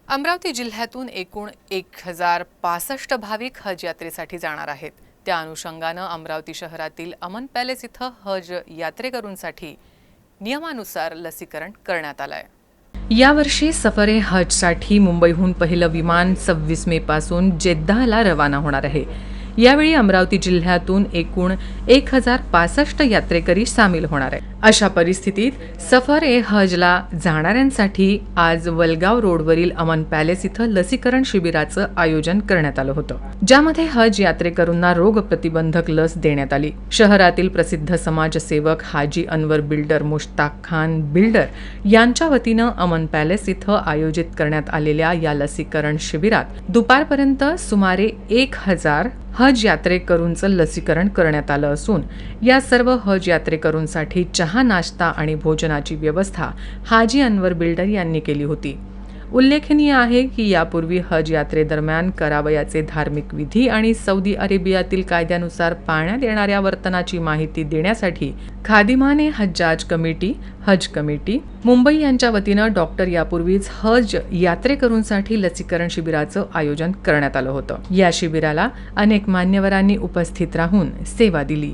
अमरावती जिल्ह्यातून एकूण 1065 भाविक हज यात्रेसाठी जाणार आहेत। त्या अनुषंगानं अमरावती शहरातील अमन पॅलेस इथं हज यात्रेकरूंसाठी नियमानुसार लसीकरण करण्यात आलंय। यावर्षी सफर हजसाठी मुंबईहून पहिलं विमान 26 मे पासून जेद्दाहला रवाना होणार आहे। यावेळी अमरावती जिल्ह्यातून एकूण 1065 यात्रेकरी सामील होणार आहे। अशा परिस्थितीत सफर हजला जाणाऱ्यांसाठी आज वलगाव रोडवरील अमन पॅलेस इथं लसीकरण शिबिराचं आयोजन करण्यात आलं होतं, ज्यामध्ये हज यात्रेकरूंना रोग प्रतिबंधक लस देण्यात आली। शहरातील प्रसिद्ध समाजसेवक हाजी अनवर बिल्डर मुश्ताक खान बिल्डर यांच्या वतीनं अमन पॅलेस इथं आयोजित करण्यात आलेल्या या लसीकरण शिबिरात दुपारपर्यंत सुमारे 1000 हज यात्रेकरूंचं लसीकरण करण्यात आलं असून या सर्व हज यात्रेकरूंसाठी चहा, नाश्ता आणि भोजनाची व्यवस्था हाजी अनवर बिल्डर यांनी केली होती। उल्लेखनीय आहे की यापूर्वी हज यात्रेदरम्यान करावयाचे धार्मिक विधी आणि सौदी अरेबियातील कायद्यानुसार पाळण्यात येणाऱ्या वर्तनाची माहिती देण्यासाठी खादिमाने हज्जाज कमिटी, हज कमिटी, मुंबई यांच्या वतीनं यापूर्वीच हज यात्रेकरूंसाठी लसीकरण शिबिराचं आयोजन करण्यात आलं होतं। या शिबिराला अनेक मान्यवरांनी उपस्थित राहून सेवा दिली।